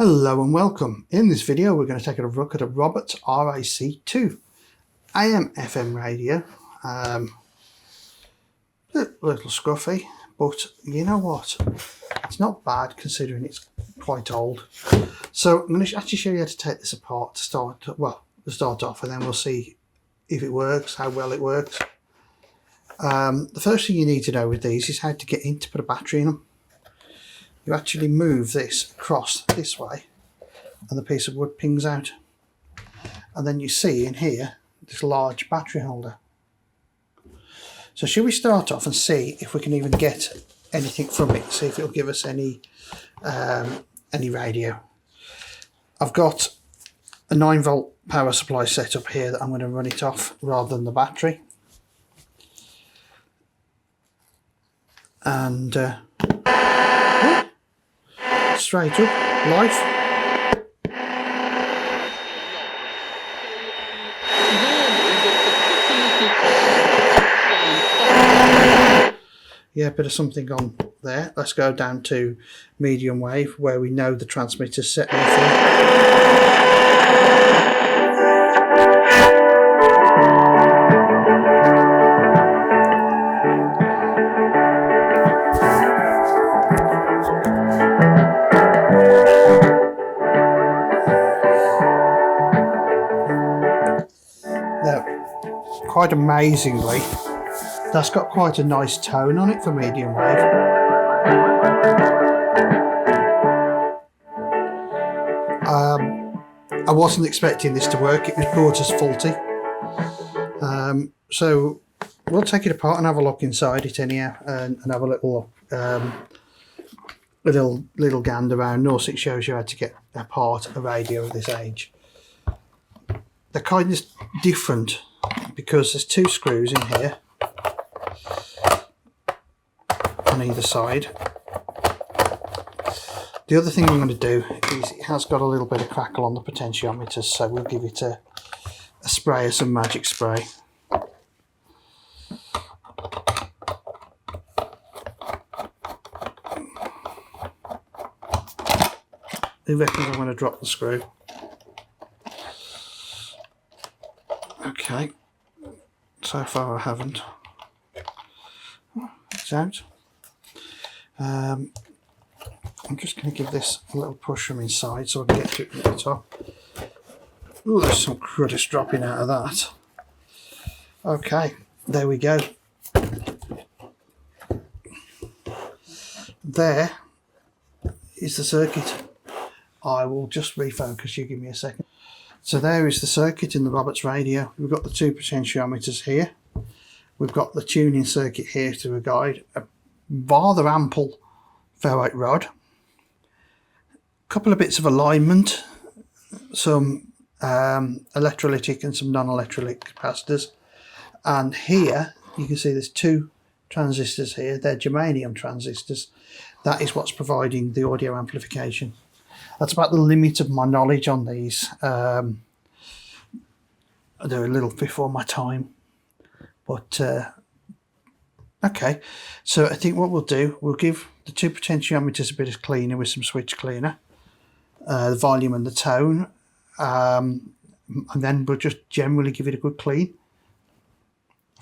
Hello and welcome. In this video we're going to take a look at a Roberts RIC2 AM FM radio. A little scruffy, but you know what, it's not bad considering it's quite old. So I'm going to actually show you how to take this apart to start off, and then we'll see if it works, how well it works. The first thing you need to know with these is how to get in to put a battery in them. You actually move this across this way and the piece of wood pings out, and then you see in here this large battery holder. So should we start off and see if we can even get anything from it, see if it'll give us any radio. I've got a 9-volt power supply set up here that I'm going to run it off rather than the battery, and straight up, live. Yeah, a bit of something on there. Let's go down to medium wave where we know the transmitter's set anything. Quite amazingly, that's got quite a nice tone on it for medium wave. I wasn't expecting this to work. It was brought as faulty. So we'll take it apart and have a look inside it anyhow, and have a little gander around. Also, it shows you how to get apart a radio of this age. They're kind of different because there's 2 screws in here on either side. The other thing I'm going to do is it has got a little bit of crackle on the potentiometers, so we'll give it a spray of some magic spray. Who reckons I'm going to drop the screw? Okay, so far I haven't. It's out. I'm just going to give this a little push from inside so I can get to it at the top. Ooh, there's some crudice dropping out of that. Okay, there we go. There is the circuit. I will just refocus you, give me a second. So there is the circuit in the Roberts radio. We've got the 2 potentiometers here. We've got the tuning circuit here to a guide, a rather ample ferrite rod, a couple of bits of alignment, some electrolytic and some non-electrolytic capacitors, and here you can see there's 2 transistors here. They're germanium transistors. That is what's providing the audio amplification. That's about the limit of my knowledge on these. They're a little before my time, but okay. So I think what we'll do, we'll give the 2 potentiometers a bit of cleaner with some switch cleaner, the volume and the tone, and then we'll just generally give it a good clean.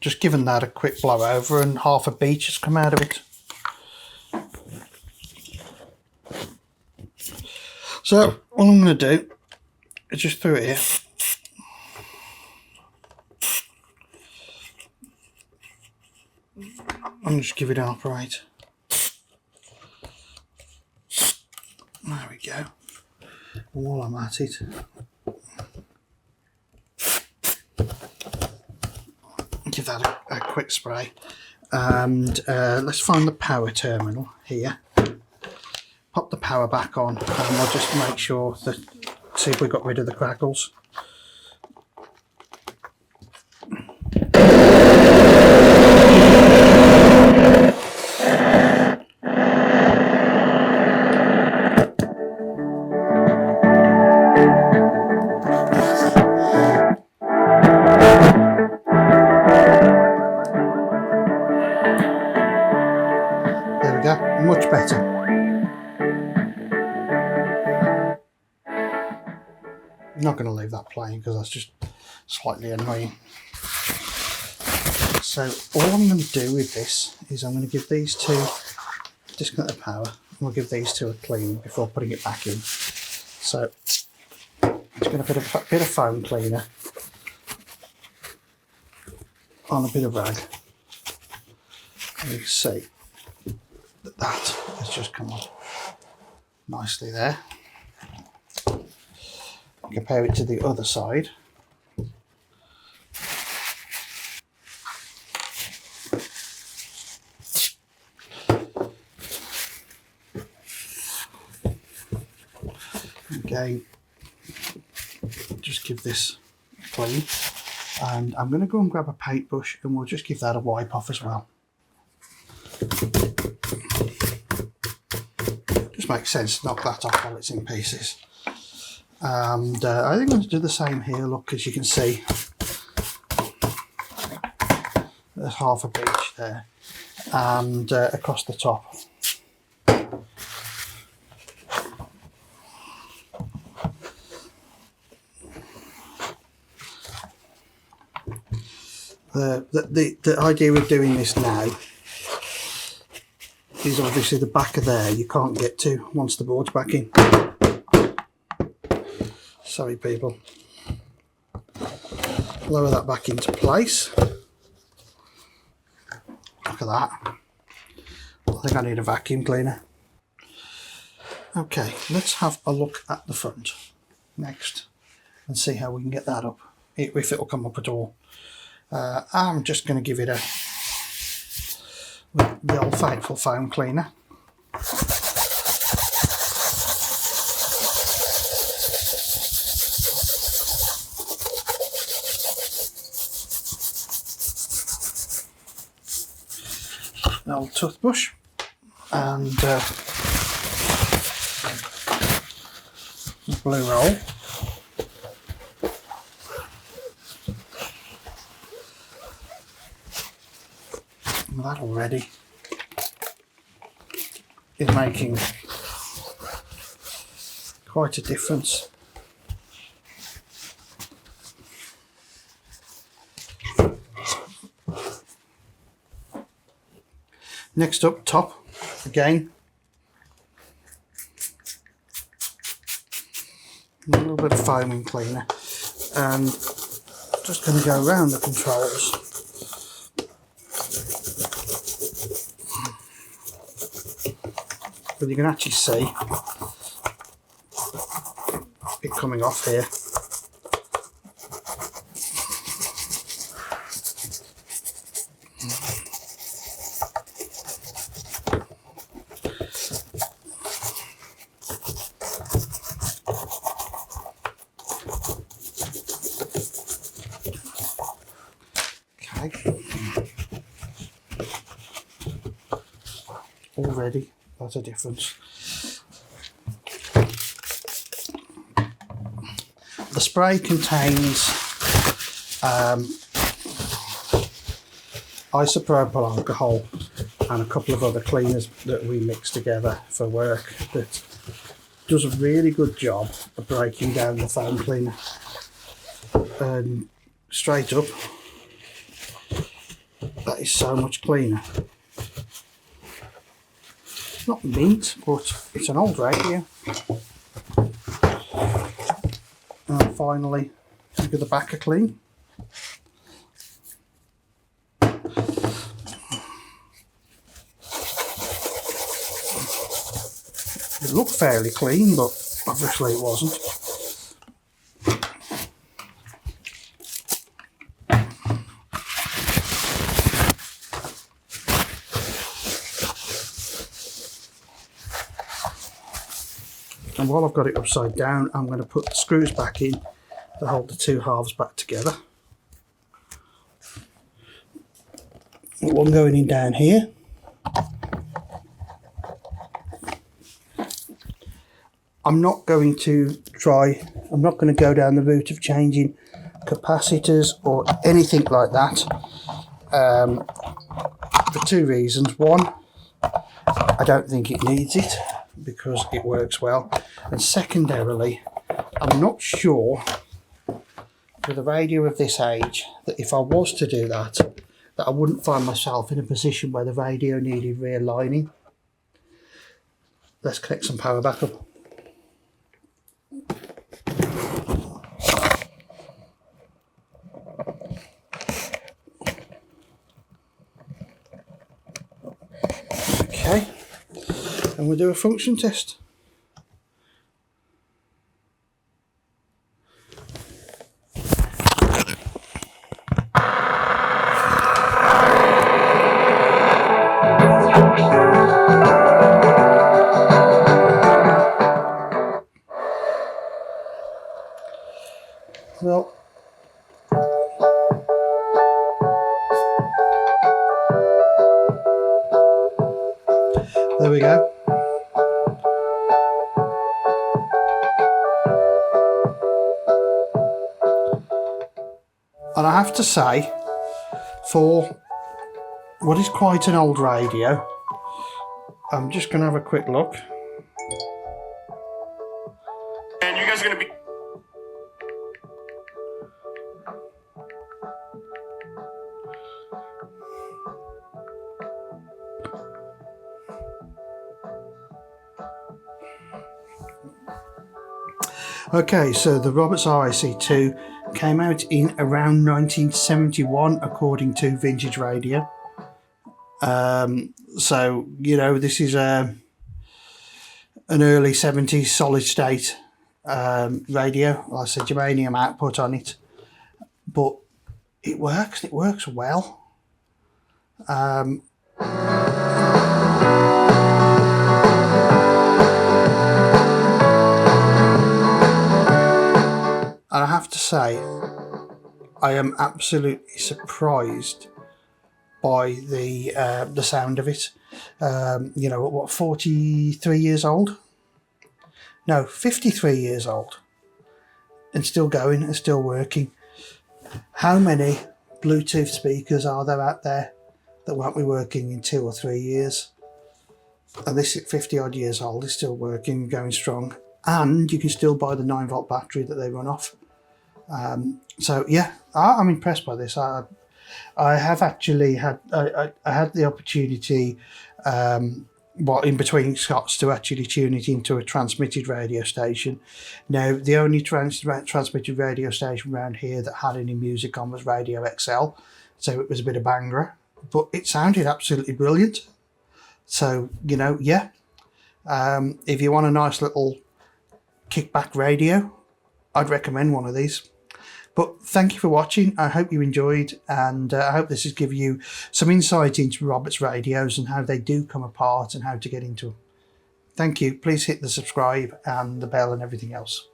Just giving that a quick blow over, and half a beat has come out of it. So all I'm going to do is just through it here. And just give it an operate. There we go. While I'm at it, give that a quick spray, and let's find the power terminal here. Pop the power back on, and we'll just make sure that, see if we got rid of the crackles. There we go, much better. I'm not going to leave that playing because that's just slightly annoying. So all I'm going to do with this is I'm going to give these two, disconnect the power, and we'll give these two a clean before putting it back in. So I'm just going to put a bit of foam cleaner on a bit of rag, and you can see that that has just come up nicely there. Compare it to the other side. Again, just give this a clean, and I'm going to go and grab a paintbrush and we'll just give that a wipe off as well. Just makes sense to knock that off while it's in pieces. And I think I'm going to do the same here. Look, as you can see, there's half a beach there, and across the top. The idea of doing this now is obviously the back of there you can't get to once the board's back in. Sorry people. Lower that back into place. Look at that. I think I need a vacuum cleaner. Okay, let's have a look at the front next and see how we can get that up, if it'll come up at all. I'm just going to give it the old faithful foam cleaner. An old toothbrush and blue roll. That already is making quite a difference. Next up, top again. A little bit of foaming cleaner, and just going to go around the controls. But you can actually see it coming off here. Okay. Already. That's a difference. The spray contains isopropyl alcohol and a couple of other cleaners that we mix together for work that does a really good job of breaking down the foam cleaner. And straight up, that is so much cleaner. Not mint, but it's an old radio. And finally, give the back a clean. It looked fairly clean, but obviously it wasn't. And while I've got it upside down, I'm going to put the screws back in to hold the two halves back together. One going in down here. I'm not going to go down the route of changing capacitors or anything like that, for two reasons. One, I don't think it needs it because it works well, and secondarily, I'm not sure with a radio of this age that if I was to do that, that I wouldn't find myself in a position where the radio needed realigning. Let's connect some power back up. Okay, and we'll do a function test. Well, there we go. And I have to say, for what is quite an old radio, I'm just going to have a quick look. And you guys are going to be... Okay, so the Roberts RIC2 came out in around 1971 according to Vintage Radio. So, you know, this is an early 70s solid state radio. Like I said, germanium output on it. But it works well. And I have to say, I am absolutely surprised by the sound of it. You know, what, 43 years old? No, 53 years old. And still going and still working. How many Bluetooth speakers are there out there that won't be working in 2 or 3 years? And this is 50 odd years old, is still working, going strong. And you can still buy the 9-volt battery that they run off. So yeah, I'm impressed by this. I have actually had I had the opportunity, in between shots, to actually tune it into a transmitted radio station. Now, the only transmitted radio station around here that had any music on was Radio XL, so it was a bit of Bangor, but it sounded absolutely brilliant. So, you know, yeah, if you want a nice little kickback radio, I'd recommend one of these. But thank you for watching. I hope you enjoyed, and I hope this has given you some insight into Roberts radios and how they do come apart and how to get into them. Thank you. Please hit the subscribe and the bell and everything else.